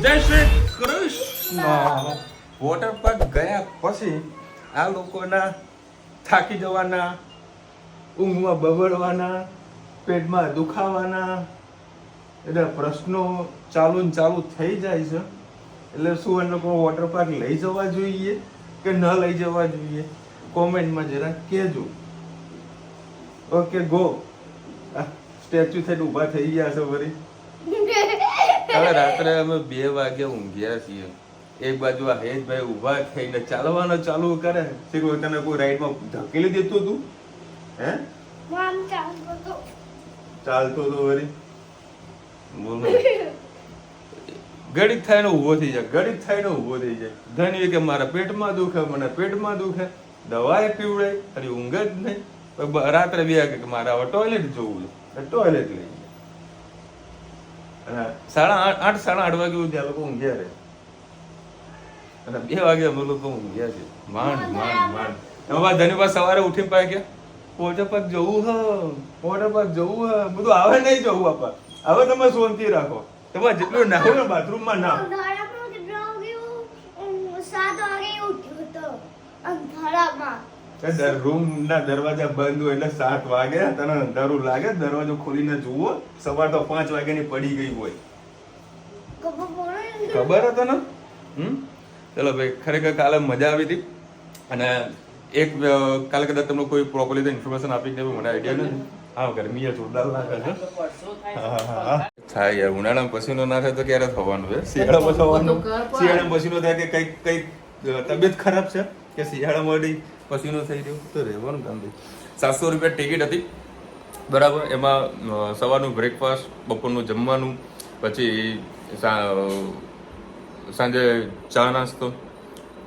જય Shri Krishna. Water park ગયા પછી આ લોકોના થાકી જવાના, ઊંઘમાં બબડવાના, પેટમાં દુખાવાના એટલે પ્રશ્નો ચાલુ ને ચાલુ થઈ જાય છે. એટલે શું એ લોકો વોટર પાર્ક લઈ જવા જોઈએ કે ન લઈ જવા જોઈએ, કોમેન્ટમાં જરા કહેજો. Okay go. સ્ટેચ્યુ થઈને ઊભા થઈ ગયા છે વળી. હવે રાત્રે અમે 2 વાગે ઊંઘ્યા છીએ. એક બાજુ આ હેતભાઈ ઊભા થઈને ચાલવાનું ચાલુ કરે છે. તને કોઈ રાઈડમાં ધકેલી દેતું હતું? હે ચાલતો તો વળી. બોલો. ઘડીક થાય ને ઊભો થઈ જાય, ઘડીક થાય ને ઊભો થઈ જાય. ધણી કે મારા પેટમાં દુખે, મને પેટમાં દુખે, દવાએ પીવડાય અને ઊંઘ જ નહીં. રાત્રે 2 વાગે કે મારે હવે ટોયલેટ જવું છે, ટોયલેટ લઈ જાય. અને 8:30 8:30 વાગે ત્યાં લોકો ઊંઘ્યા રહે અને 2 વાગે અમે લોકો ઊંઘ્યા છે. માંડ એમાં ધન્યવાદ સવારે ઉઠીને પાય કે વોટર પાર્ક જવું હ, વોટર પાર્ક જવું હ. બધું આવે નહીં જવું બાપા. હવે તમે શાંતિ રાખો. તમારે જેટલું નાહો ને બાથરૂમમાં ના. રૂમ ના દરવાજા બંધ હોય એટલે 7 વાગે તને અંધારું લાગે, દરવાજો ખોલીને જુઓ. સવાર તો 5 વાગ્યાની પડી ગઈ હોય. ખબર હતો ને. ચલો ભાઈ, ખરેખર કાલે મજા આવી હતી. અને એક કાલે કદાચ તમને કોઈ પ્રોપરલી ઇન્ફોર્મેશન આપી કે મને આઈડિયા નથી. હા, ગરમી જોરદાર લાગે છે. થાય યાર, ઉનાળામાં પસીનો ના થાય તો ક્યારે થવાનું છે? શિયાળામાં થવાનું. શિયાળામાં પસીનો થાય કે કઈક તબિયત ખરાબ છે કે શિયાળામાં પસીનો થઈ રહ્યો તો રહેવાનું કામ ભાઈ. 700 રૂપિયા ટિકિટ હતી બરાબર. એમાં સવારનું બ્રેકફાસ્ટ, બપોરનું જમવાનું, પછી સાંજે ચા નાસ્તો,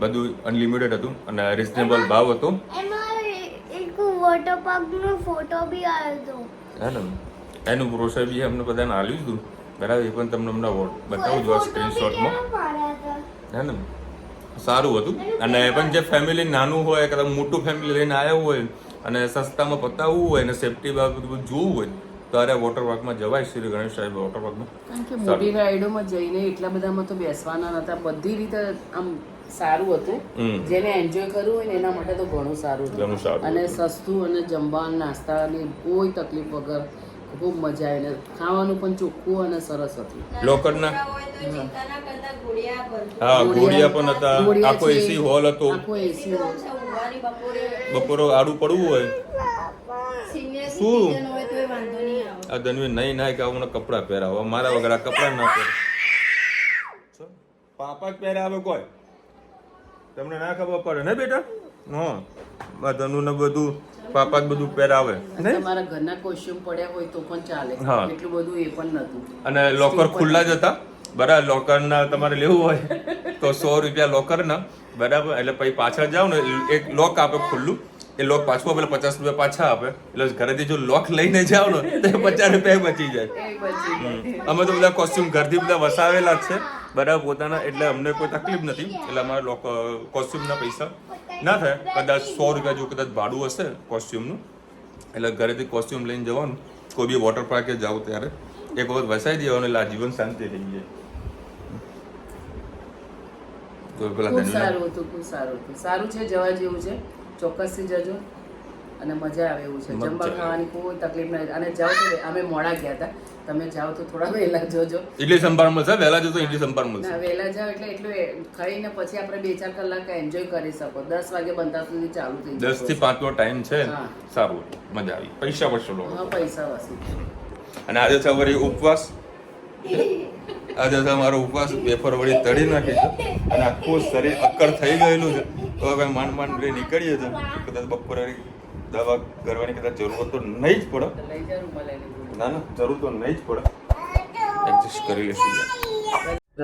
બધું અનલિમિટેડ હતું અને રિઝનેબલ ભાવ હતો. વોટર પાર્ક નો ફોટો બી આવ્યો હતો. હે ને, એનું બ્રોશર બી અમને બધાને આલ્યું હતું બરાબર. એ પણ તમને હમણાં બતાવું છું સ્ક્રીનશોટમાં. હે ને, સારું હતું. અને પણ જે ફેમિલી નાનું હોય, કદાચ મોટું ફેમિલી લઈને આવ્યું હોય અને સસ્તામાં પતાવવું હોય અને સેફટી બાબત બધું જોવું હોય ત્યારે વોટર પાર્કમાં જવાય. શ્રી ગણેશ સાહેબ વોટર પાર્કમાં. કારણ કે મોટી રાઈડોમાં જઈને એટલા બધામાં તો બેસવાના નતા. બધી રીતે આમ સારું હતું. જેને એન્જોય કરવું હોય ને એના માટે તો ઘણું સારું હતું અને સસ્તું અને જમવાનું નાસ્તાની કોઈ તકલીફ વગર ખૂબ મજા આવી. ખાવાનું પણ ચોખ્ખું અને સરસ હતું. લોકરના હા, ઘોડિયા પણ હતા. આખો એસી હોલ હતો. આખો એસી હોલ. બપોરો આડું પડવું હોય શું આ ધનવી નહીં ના કે મને કપડા પહેરાવો. મારા વગર આ કપડા ના પહેરે. પાપા જ પહેરે આવે કોઈ. તમને ના ખબર પડે ને બેટા? હા, ધનુ ને બધું પાપા જ બધું પહેરાવે. તમારા ઘરના કોસ્ચ્યુમ પડ્યા હોય તો પણ ચાલે. એટલું બધું એ પણ નતું. અને લોકર ખુલ્લા જ હતા બરાબર. લોકર ના તમારે લેવું હોય તો 100 રૂપિયા લોકર ના બરાબર. એટલે પછી પાછળ જાવ ને એક લોક આપે ખુલ્લું. એ લોક પાછું આપે 50 રૂપિયા પાછા આપે. એટલે ઘરેથી જો લોક લઈને જાવ ને તો 50 રૂપિયા બચી જાય. અમે તો બધા કોસ્ચ્યુમ ઘરથી બધા વસાવેલા જ છે બરાબર પોતાના. એટલે અમને કોઈ તકલીફ નથી. એટલે અમારા કોસ્ચ્યુમના પૈસા ના થાય. કદાચ 100 રૂપિયા જો કદાચ ભાડું હશે કોસ્ચ્યુમનું. એટલે ઘરેથી કોસ્ચ્યુમ લઈને જવાનું. કોઈ બી વોટર પાર્કે જાવ ત્યારે એક વખત વસાઈ દેવાનું એટલે આજીવન શાંતિ થઈ જાય. ખૂબ સારું હતું, ખૂબ સારું હતું. સારું છે, જવા જેવું છે. ચોક્કસથી જજો અને મજા આવે એવું છે. જમવા ખાવાની કોઈ તકલીફ નહીં. અને જાઓ તો અમે મોડા ગયા હતા. તમે જાઓ તો થોડા વહેલા જોજો. ઇડલી સંભાર મળશે. વહેલા જો તો ઇડલી સંભાર મળશે. વહેલા જાઓ એટલે એટલું ખાઈને પછી આપણે 2-4 કલાક એન્જોય કરી શકો. 10 વાગે બનતા સુધી ચાલુ થઈ જાય. 10 થી 5 નો ટાઈમ છે. સારું, મજા આવી. પૈસા વસૂલ. હા, પૈસા વસૂલ. અને આજે સવારે ઉપવાસ. આજે મારો ઉપવાસ વેફર વળી તળી નાખી છે અને આખું શરીર અક્કર થઈ ગયેલું છે. તો હવે માંડ નીકળીએ છીએ. કદાચ બપોરે દવા કરવાની કદાચ જરૂર તો નહીં જ પડે. ના, જરૂર તો નહીં જ પડે. એડજસ્ટ કરી લેશું.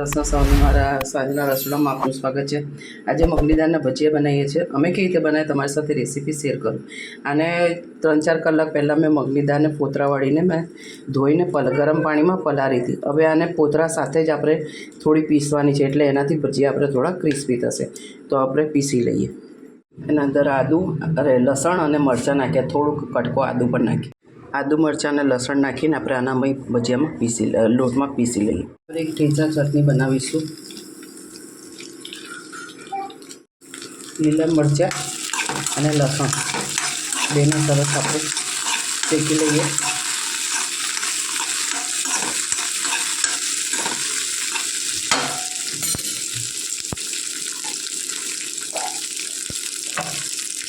રસના સૌનું મારા સાંજના રસોડામાં આપનું સ્વાગત છે. આજે મગની દાળના ભજીયા બનાવીએ છીએ. અમે કેવી રીતે બનાવીએ તમારી સાથે રેસીપી શેર કરું. આને 3-4 કલાક પહેલાં મેં મગની દાળને ફોતરા વાળીને મેં ધોઈને ગરમ પાણીમાં પલાળી હતી. હવે આને ફોતરા સાથે જ આપણે થોડી પીસવાની છે એટલે એનાથી ભજીયા આપણે થોડા ક્રિસ્પી થશે. તો આપણે પીસી લઈએ. એના અંદર લસણ અને મરચાં નાખ્યા. થોડુંક કટકો આદું પણ નાખ્યું. આદુ મરચાં અને લસણ નાખીને આપણે આનામાં ભજીયામાં લોટમાં પીસી લઈએ. એક ઠેચા ચટણી બનાવીશું. લીલા મરચાં અને લસણ બેને સરસ આપણે શેકી લઈએ.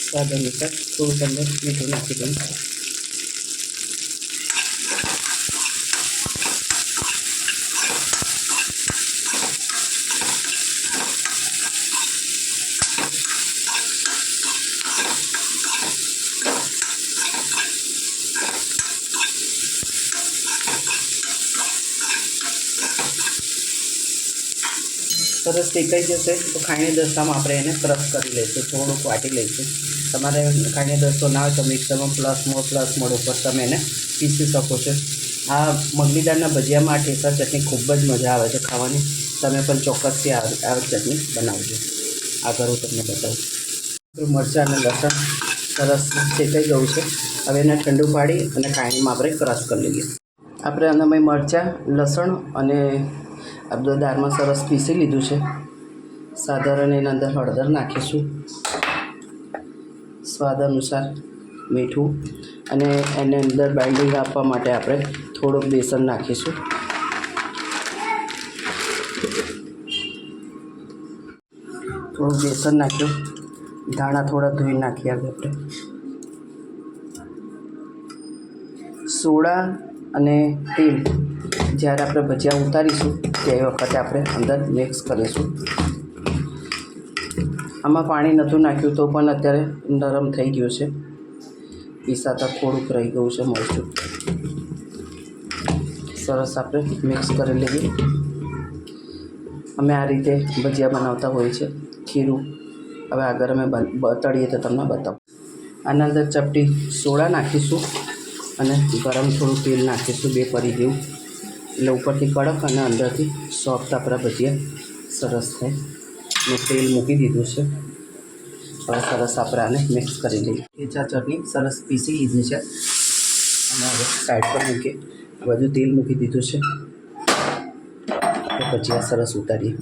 સ્વાદ અનુસાર થોડુંક અંદર મીઠું નાખી દઉં. સરસ શેકાઈ જશે તો ખાયણી દસ્તામાં આપણે એને ક્રશ કરી લઈશું, થોડુંક વાટી લઈશું. તમારે ખાયણી દસ્તો ના હોય તો મિક્સરમાં પ્લસ મોડ ઉપર તમે એને પીસી શકો છો. આ મગની દાળના ભજીયામાં આ ઠેસા ચટણી ખૂબ જ મજા આવે છે ખાવાની. તમે પણ ચોક્કસથી આ ચટણી બનાવજો. આગળ હું તમને બતાવું. મરચાં અને લસણ સરસ શેકાઈ ગયું છે. હવે એને ઠંડુ પાડી અને ખાયણીમાં આપણે ક્રશ કરી લઈએ. આપણે આનામાં મરચાં, લસણ અને આ બધું દાળમાં સરસ પીસી લીધું છે. સાધારણ એના અંદર હળદર નાખીશું, સ્વાદ અનુસાર મીઠું, અને એને અંદર બાઇન્ડિંગ આપવા માટે આપણે થોડુંક બેસન નાખીશું. થોડુંક બેસન નાખ્યું, ધાણા થોડા ધોઈ નાખીએ. આપણે સોડા અને તેલ જ્યારે આપણે ભજીયા ઉતારીશું તે વખતે આપણે અંદર મિક્સ કરીશું. આમાં પાણી નહોતું નાખ્યું તો પણ અત્યારે નરમ થઈ ગયું છે. પીસાતા થોડુંક રહી ગયું છે મરચું. સરસ આપણે મિક્સ કરી લઈએ. અમે આ રીતે ભજીયા બનાવતા હોઈએ છીએ. ખીરું હવે આગળ અમે તળીએ તો તમને બતાવું. આના અંદર ચપટી સોડા નાખીશું અને ગરમ થોડું તેલ નાખીશું, 2 પરી જેવું, એટલે ઉપરથી કડક અને અંદરથી સોફ્ટ આપણા ભજીયા સરસ થાય. મેં તેલ મૂકી દીધું છે. હવે સરસ આપણે આને મિક્સ કરી લઈએ. ઠેચા ચટણી સરસ પીસી લીધી છે અને હવે સાઈડ પર મૂકીએ. આ બધું તેલ મૂકી દીધું છે. ભજીયા સરસ ઉતારીએ.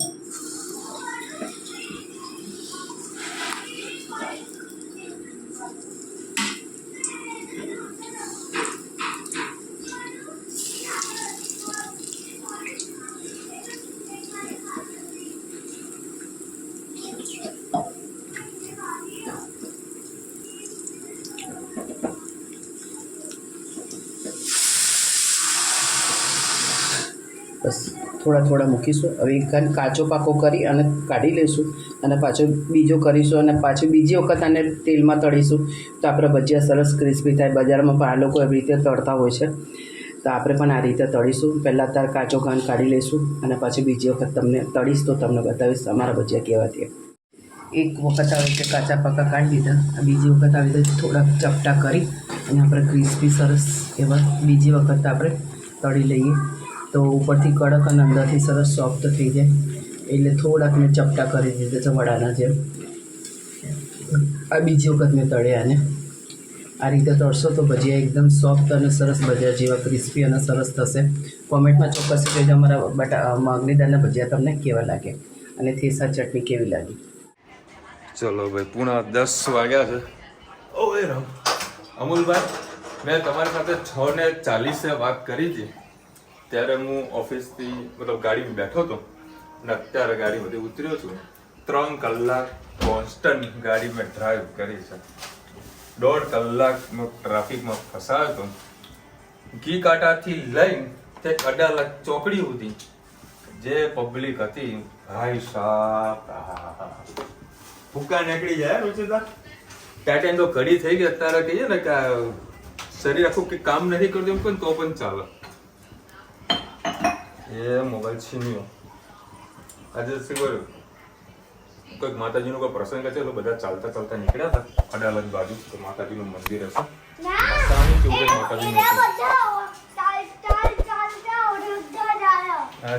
બસ થોડા મૂકીશું. હવે એક કાચો પાકો કરી અને કાઢી લઈશું અને પાછો બીજો કરીશું અને પાછી બીજી વખત આને તેલમાં તળીશું તો આપણે ભજીયા સરસ ક્રિસ્પી થાય. બજારમાં પણ આ લોકો એવી રીતે તળતા હોય છે, તો આપણે પણ આ રીતે તળીશું. પહેલાં તાર કાચો ઘાન કાઢી લઈશું અને પાછી બીજી વખત તમને તળીશ તો તમને બતાવીશ અમારા ભજીયા કેવા થયા. એક વખત આવી રીતે કાચા પાકા કાઢી દીધા, બીજી વખત આવી રીતે થોડાક ચપટા કરી અને આપણે ક્રિસ્પી સરસ એવા બીજી વખત આપણે તળી લઈએ તો ઉપરથી કડક અને અંદરથી સરસ સોફ્ટ થઈ જાય. એટલે થોડાક મેં ચપટા કરી દીધા છે વડાના જેમ. આ બીજી વખત મેં તળ્યા અને આ રીતે તળશો તો ભજીયા એકદમ સોફ્ટ અને સરસ ભજીયા જેવા ક્રિસ્પી અને સરસ થશે. કોમેન્ટમાં ચોક્કસ કહેજો અમારા મગની દાળના ભજીયા તમને કેવા લાગે અને ઠેસા ચટણી કેવી લાગી. ચલો ભાઈ, પૂણા 10 વાગ્યા છે. ઓય રામ અમુલભાઈ, મેં તમારી સાથે 6:40 વાત કરી હતી. ત્યારે હું ઓફિસથી મતલબ ગાડીમાં બેઠો હતો અને અત્યારે ગાડીમાંથી ઉતર્યો છું. 3 કલાક કોન્સ્ટન્ટ ગાડી મેં ડ્રાઈવ કરી છે. 1.5 કલાક ટ્રાફિકમાં ફસાયો હતો. ઘી કાંટાથી લઈને તે અડાલજ ચોકડી સુધી જે પબ્લિક હતી, ભાઈ સાહેબ ભૂકા નીકળી જાય. રૂચિતા ટાઈમ તો ઘડી થઈ ગઈ. અત્યારે કહીએ ને કે શરીર આખું કે કામ નથી કરતું એમ તો પણ ચાલે. એ મોબાઈલ છીન્યો. આજે શું કર્યું, કોઈક માતાજીનો કોઈ પ્રસંગ છે, બધા ચાલતા નીકળ્યા હતા અડાલજ બાજુ. તો માતાજીનું મંદિર હશે,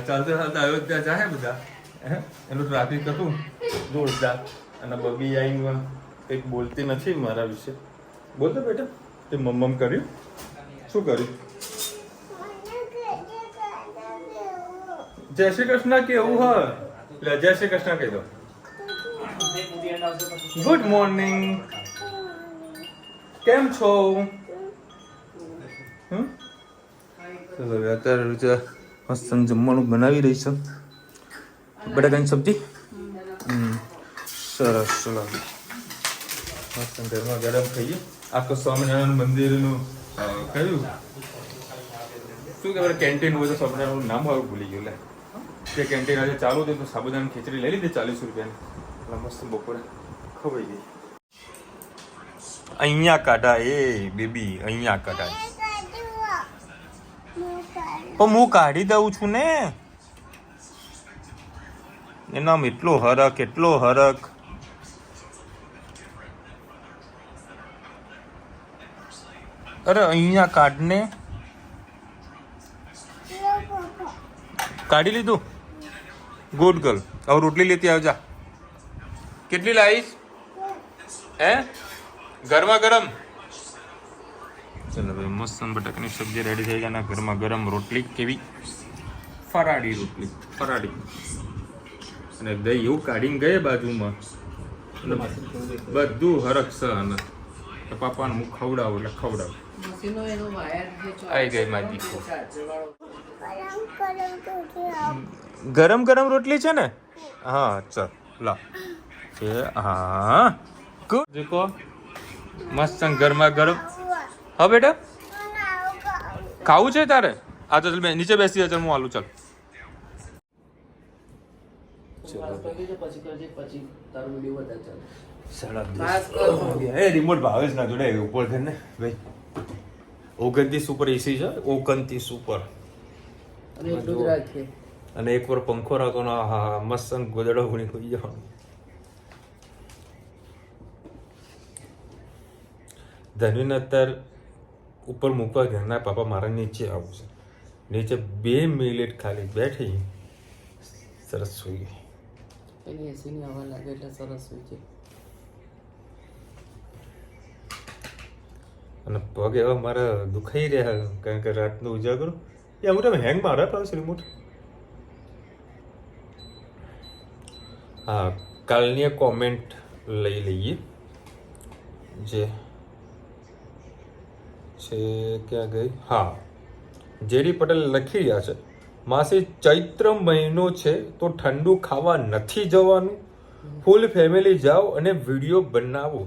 ચાલતા અયોધ્યા જાય બધા. એનું ટ્રાફિક હતું જોરદાર. અને બબી આવીને કંઈક બોલતી નથી મારા વિશે. બોલતો બેટા તે મમ્મ કર્યું શું કર્યું? જય શ્રી કૃષ્ણ કેવું હ? લે જય શ્રી કૃષ્ણ કહી દો. Good morning. કેમ છો? ચલો અત્યારે મસ્ત જમવાનું બનાવી રહી છે. બટાકાની સબ્જી. સરસ. ચલો મસ્ત ગરમા ગરમ ખાઈએ. આ તો સ્વામિનારાયણ મંદિરનું કયું શું કહેવાય કેન્ટીન હોય તો સ્વામિનારાયણનું નામ હવે ભૂલી ગયું. લે તે કેન્ટીન આજે ચાલુ હતું તો સાબુદાણાની ખીચડી લઈ લીધી 40 રૂપિયાની. એટલે મસ્ત બપોરે ખવાઈ ગઈ. અહીંયા કાઢા એ બેબી, અહીંયા કાઢા. પણ હું કાઢી દઉં છું ને. એનામ એટલો હરક. અરે અહીંયા કાઢને. કાઢી લીધું. Good girl. હવે રોટલી લેતી આવજા. કેટલી લાવીશ? હે ગરમા ગરમ. ચલો ભાઈ મસ્ત બટાકાની સબ્જી રેડી થઈ ગયા. ગરમા ગરમ રોટલી. કેવી ફરાળી રોટલી. અને દહીં એવું કાઢીને ગયે બાજુમાં. બધું હરક છે. અને પાપાને હું ખવડાવું એટલે ખવડાવું. આવી ગઈ મારી દીકરો. ગરમ રોટલી છે ને? હા ચલ લા. હા ગુડ. દેખો મસ્ત ગરમા ગરમ. હા બેટા ખાવું છે તારે? આ તો ચલ નીચે બેસી જા. ચલ હું આલું. ચાલ રિમોટ ભાવે જ ના જોડે ઉપર છે ને ભાઈ. 29 ઉપર એસી છે. 29 ઉપર. અને એક વાર પંખો રાખવાનો. હા મસ્ત ગોદડો ગુણી ખોઈ જવાનો. ધનવીને અત્યારે ઉપર મૂકવા ઘરના પાપા મારા નીચે આવું છે. નીચે 2 મિનિટ ખાલી બેઠી સરસ સુઈ ગઈ. એની એસીની હવા લાગે એટલે સરસ સુઈ જાય. અને પગ એવા મારા દુખાઈ રહ્યા કારણ કે રાતનો ઉજાગરો. એ હું તમે હેંગ મારા પાસ રિમોટ. હા કાલની કોમેન્ટ લઈ લઈએ જે છે. ક્યાં ગઈ? હા જેડી પટેલ લખી રહ્યા છે માસી ચૈત્ર મહિનો છે તો ઠંડુ ખાવા નથી જવાનું. ફૂલ ફેમિલી જાઓ અને વિડીયો બનાવો.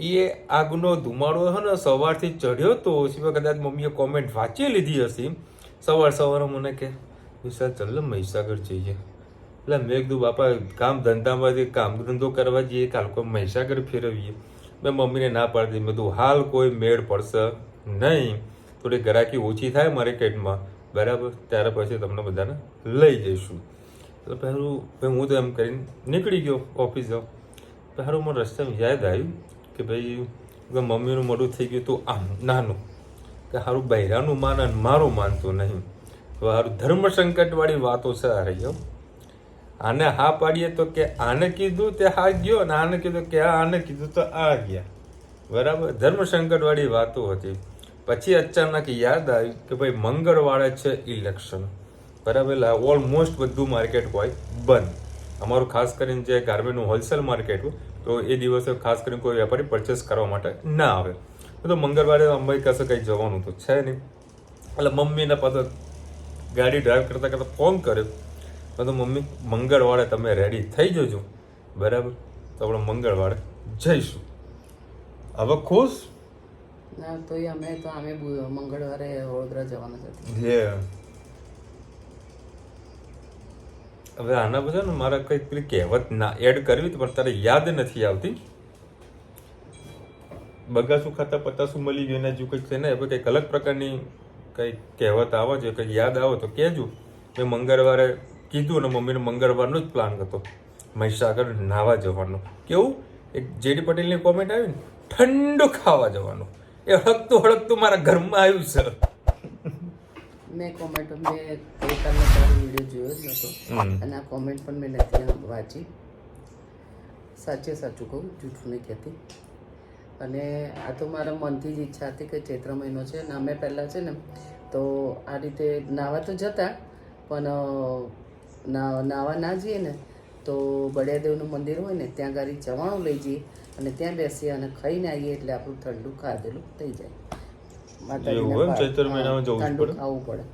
એ આગનો ધુમાડો છે ને સવારથી ચઢ્યો તો કદાચ મમ્મીએ કોમેન્ટ વાંચી લીધી હશે. સવારે મને કે વિશાલ ચાલો મહીસાગર જઈએ. એટલે મેં કીધું બાપા કામ ધંધામાંથી કામ ધંધો કરવા જઈએ કાલ કોઈ મહીસાગર ફેરવીએ. મેં મમ્મીને ના પાડી દીધી. મેં કીધું હાલ કોઈ મેળ પડશે નહીં. થોડી ગ્રાહકી ઓછી થાય માર્કેટમાં બરાબર ત્યારે પછી તમને બધાને લઈ જઈશું. એટલે પહેલું હું તો એમ કરીને નીકળી ગયો ઓફિસ જાઉં. પહેલું મને રસ્તામાં યાદ આવ્યું કે ભાઈ મમ્મીનું મોઢું થઈ ગયું તું આમ નાનું કે સારું બૈરાનું માન અને મારું માનતું નહીં. તો સારું ધર્મ સંકટવાળી વાતો છે આ રહી. આને હા પાડીએ તો કે આને કીધું તે હા ગયો અને આને કીધું કે આને કીધું તો આ ગયા. બરાબર ધર્મ સંકટવાળી વાતો હતી. પછી અચાનક યાદ આવ્યું કે ભાઈ મંગળવારે છે ઇલેક્શન. બરાબર ઓલમોસ્ટ બધું માર્કેટ હોય બંધ. અમારું ખાસ કરીને જે ગાર્મેન્ટનું હોલસેલ માર્કેટ હોય તો એ દિવસે ખાસ કરીને કોઈ વેપારી પરચેસ કરવા માટે ના આવે. તો મંગળવારે અંબાઈ કશે કંઈ જવાનું તો છે નહીં. એટલે મમ્મીને પાછો ગાડી ડ્રાઈવ કરતાં ફોન કર્યો. તો મમ્મી મંગળવારે તમે રેડી થઈ જજો બરાબર. તો આપણે મંગળવારે જઈશું. હવે ખુશ ના તો અમે મંગળવારે વડોદરા જવાના છે. હવે આના બધા ને મારે કઈ પેલી કહેવત ના એડ કરવી પણ તારે યાદ નથી આવતી. બગાસું ખાતા પતાસું મળી ગયું એના જો કંઈક છે ને હવે કંઈક અલગ પ્રકારની કંઈક કહેવત આવે છે કંઈક યાદ આવે તો કહેજો. મેં મંગળવારે કીધું અને મમ્મીને મંગળવારનો જ પ્લાન હતો મહીસાગર નાહવા જવાનો. કેવું એક જેડી પટેલની કોમેન્ટ આવી ને ઠંડુ ખાવા જવાનું. એ હળકતું મારા ઘરમાં આવ્યું છે. મેં કોમેન્ટ મેં ગઈકાલનો તારો વિડીયો જોયો જ નહોતો અને આ કોમેન્ટ પણ મેં નથી વાંચી. સાચું કહું જૂઠું નહીં કહેતી. અને આ તો મારા મનથી જ ઈચ્છા હતી કે ચૈત્ર મહિનો છે ને અમે પહેલાં છે ને તો આ રીતે નાહવા તો જતા પણ નાહવા ના જઈએ ને તો બળિયાદેવનું મંદિર હોય ને ત્યાં ગાડી ચવાણું લઈ જઈએ અને ત્યાં બેસીએ અને ખાઈને આવીએ એટલે આપણું ઠંડુ ખાધેલું થઈ જાય. ઠંડુ ખાવું પડે.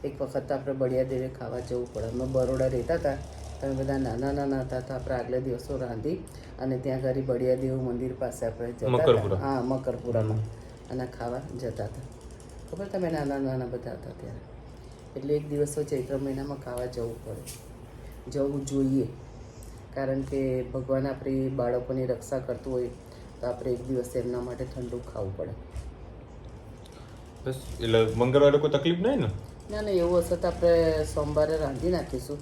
એક વખત આપણે બળિયાદેવે ખાવા જવું પડે. અમે બરોડા રહેતા હતા, તમે બધા નાના નાના હતા તો આપણે આગલા દિવસો રાંધી અને ત્યાં ગાડી બળિયાદેવ મંદિર પાસે આપણે જતા હતા. હા, મકરપુરામાં અને ખાવા જતા હતા. ખબર તમે નાના નાના બધા હતા ત્યારે. એટલે એક દિવસો ચૈત્ર મહિનામાં ખાવા જવું પડે, જવું જોઈએ. કારણ કે ભગવાન આપણી બાળકોની રક્ષા કરતું હોય તો આપણે એક દિવસ એમના માટે ઠંડુ ખાવું પડે. બસ એટલે મંગળવારે કોઈ તકલીફ નહીં ને? ના ના, એવું હશે તો આપણે સોમવારે રાંધી નાખીશું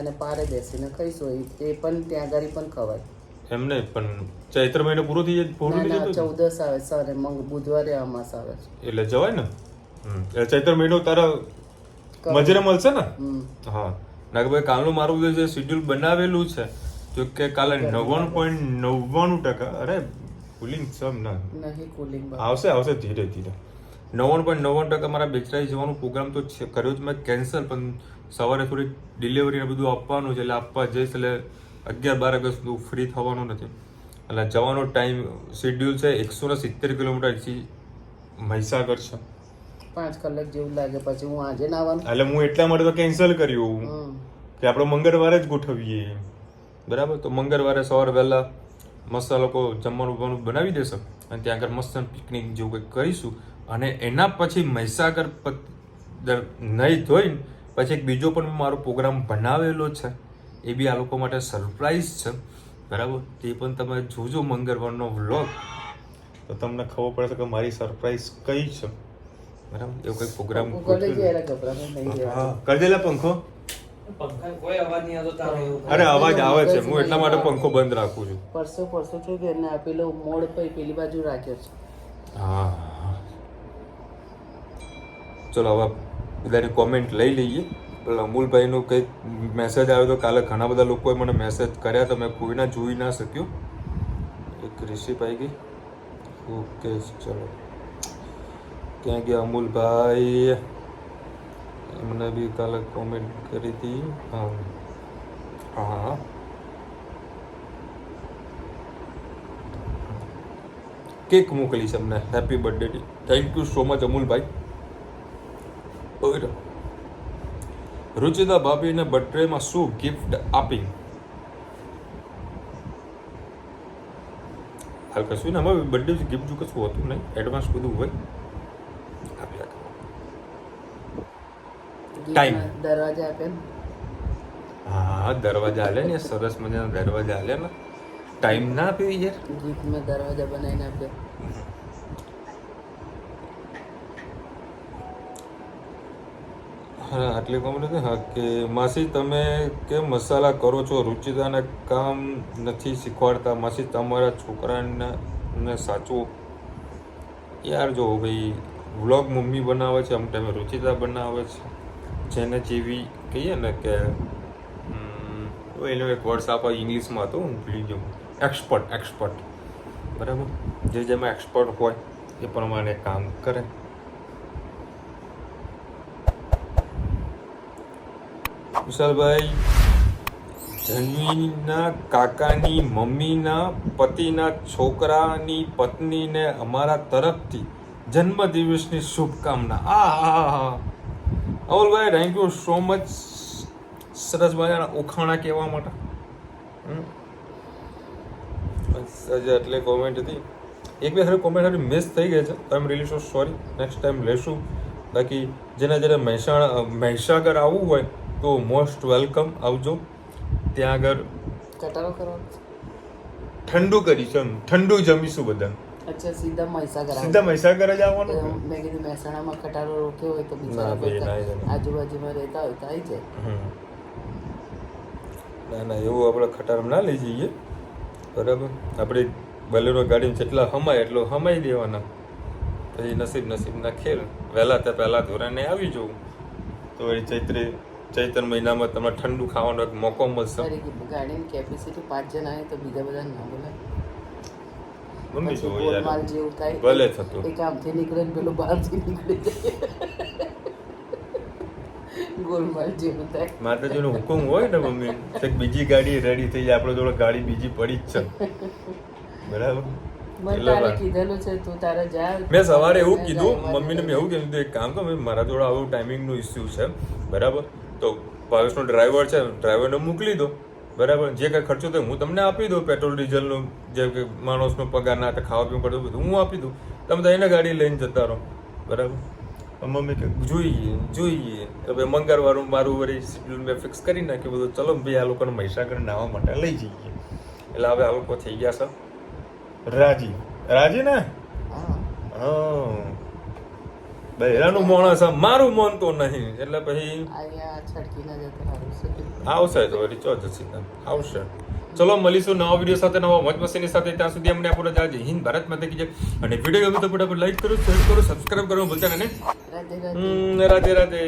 અને પારે બેસીને ખાઈશું. એ પણ ત્યાં આગળ પણ ખવાય. એમ નહીં, પણ ચૈત્ર મહિનો પૂરો થઈ જાય, પૂરું થઈ જાય 14 આવે સરે બુધવારે અમાસ આવે છે એટલે જવાય ને. એટલે ચૈત્ર મહિનો તારા મજરે મળશે ને? હા. ના કે ભાઈ કાલનું મારું જે શેડ્યુલ બનાવેલું છે જો કે કાલે 99.99%, અરે કુલિંગ સમ ના નહીં, કુલિંગ આવશે ધીરે ધીરે. 99.99% મારા બેચરાઈ જવાનો પ્રોગ્રામ તો કર્યો જ મેં કેન્સલ, પણ સવારે થોડી ડિલિવરી બધું આપવાનું છે એટલે આપવા જઈશ એટલે 11-12 વાગ્યા સુધી ફ્રી થવાનું નથી. એટલે જવાનો ટાઈમ શેડ્યુલ છે 170 કિલોમીટરથી મહીસાગર છે. 5 કલાક જેવું લાગે. પછી હું આજે નાવાનું એટલે હું એટલા માટે તો કેન્સલ કર્યું કે આપણે મંગળવારે જ ગોઠવીએ, બરાબર? તો મંગળવારે સવારે વહેલા મસ્ત લોકો જમવાનું બનાવી દેશે અને ત્યાં આગળ મસ્ત પિકનિક જેવું કંઈક કરીશું. અને એના પછી મહીસાગર નહીં ધોઈને પછી એક બીજો પણ મારો પ્રોગ્રામ બનાવેલો છે, એ બી આ લોકો માટે સરપ્રાઈઝ છે, બરાબર? તે પણ તમે જોજો મંગળવારનો વ્લોગ તો તમને ખબર પડશે કે મારી સરપ્રાઈઝ કઈ છે, બરાબર? એવો કંઈક પ્રોગ્રામ કરી દેલા પંખો. અરે અવાજ આવે છે, હું એટલા માટે પંખો બંધ રાખું છું. પરસો છો કે એને પેલો મોડ પેલી બાજુ રાખ્યો છે. હા, ચલો હવે બધાની કોમેન્ટ લઈ લઈએ. પેલા અમૂલભાઈનો કંઈક મેસેજ આવ્યો તો કાલે ઘણા બધા લોકોએ મને મેસેજ કર્યા તો મેં કોઈના જોઈ ના શક્યું. એક રિસીપ આવી ગઈ. ઓકે, ચલો ક્યાં ગયા અમૂલભાઈ? એમને બી કાલે કોમેન્ટ કરી હતી. હા, કેક મોકલી છે અમને happy birthday. Thank you so much Amulbhai. Ruchita ભાભીને બર્થડેમાં શું ગિફ્ટ આપી? હાલ કશું ને, અમારે બર્થડે ગિફ્ટ કશું હોતું નહીં, એડવાન્સ બધું હોય. ટાઈમ દરવાજા આપે ને? હા, દરવાજા હાલે ને, સરસ મજાના દરવાજા હાલે ને. ટાઈમ ના આપ્યો યાર. ગિફ્ટ મેં દરવાજા બનાવીને આપ્યો. હા, આટલી કોમેન્ટ હતી. હા, કે માસી તમે કેમ મસાલા કરો છો? રુચિતાને કામ નથી શીખવાડતા માસી, તમારા છોકરાને સાચું. યાર જો ભાઈ, વ્લોગ મમ્મી બનાવે છે, અમુક ટાઈમે રુચિતા બનાવે છે. જેને જેવી કહીએ ને કે એનો એક વર્ડ આપા ઇંગ્લિશમાં હતો, હું ભૂલી ગયો. એક્સપર્ટ, બરાબર? જેમાં એક્સપર્ટ હોય એ પ્રમાણે કામ કરે. વિશાલભાઈ, જન્મીના કાકાની મમ્મીના પતિના છોકરાની પત્નીને અમારા તરફથી જન્મદિવસની શુભકામના. Amulbhai, thank you so much સરસ મજાના ઉખાણા કહેવા માટે. એટલે કોમેન્ટ હતી. એક બે સારી કોમેન્ટ સારી મિસ થઈ ગઈ છે, તો I am really so sorry. Next time લેશું. બાકી જેને મહીસાગર આવવું હોય તો મોસ્ટ વેલકમ, આવજો. ત્યાં આગળ કટારો કરો, ઠંડુ કરીશું, ઠંડુ જમીશું બધા. અચ્છા, સીધા મહીસાગર જ આવવાનું. મેં કીધું મહેસાણામાં કટારો રોક્યો હોય તો બિચારા આજુબાજુમાં રહેતા હોય તો આવી જાય. ના, એવું આપણે ખટારામાં ના લઈ જઈએ, બરાબર? આપણે બલેરો ગાડીમાં જેટલા હમાય એટલો હમાઈ દેવાના. પછી નસીબના ખેલ. વહેલા તે પહેલાં ધોરણે આવી જવું તો એ ચૈત્ર મહિનામાં તમને ઠંડુ ખાવાનો એક મોકો મળશે. ગાડીની કેપેસિટી 5 જણ આવે તો બીજા બધા ના બોલાય. મમ્મી પછી તો ગોલમાલ યાર જેવું થાય ભલે થતું એક આમથી નીકળે ને પેલું બહારથી નીકળી જાય ગોલમાલ જેવું થાય માતાજીનો હુકમ હોય ને મમ્મી તો બીજી ગાડી રેડી થઈ જાય આપણે જોડે ગાડી બીજી પડી જ છે બરાબર મને એટલે તારે વાત. કીધેલું છે તું તારે જા મેં સવારે એવું મેં કીધું જાય, મમ્મીને મેં એવું કીધું એક કામ કર મારા જોડે આવું ટાઈમિંગનું ઇસ્યુ છે બરાબર તો ભાવેશનો ડ્રાઈવર છે ડ્રાઈવરને મોકલી દો બરાબર જે કંઈ ખર્ચો થાય હું તમને આપી દઉં પેટ્રોલ ડીઝલનું જે કે માણસનો પગાર ના થાય ખાવા પીવા પડતું બધું હું આપી દઉં તમે તો એને ગાડી લઈને જતા રહો બરાબર મમ્મી કે જોઈએ તો ભાઈ મંગળવારનું મારું વળી શેડ્યુલ મેં ફિક્સ કરી નાખ્યું બધું ચલો ભાઈ આ લોકોને મહીસાગર નાહવા માટે લઈ જઈએ એટલે હવે આ લોકો થઈ ગયા છે રાજી ને હા હા બહેરાનું માણસ આ મારું મન તો નહીં એટલે પછી અહીંયા છટકીને જતો સારું છે આવશે તો વળી ચો જશે આવશે ચલો મળીશું નવા વિડીયો સાથે નવા મોજ મસ્તીની સાથે ત્યાં સુધી અમને આપણો જય હિન્દ ભારત માતા કી જય અને વિડીયો ગમે તો ફટાફટ લાઈક કરો શેર કરો સબસ્ક્રાઇબ કરો ભૂલતા નહીં રાધે રાધે રાધે રાધે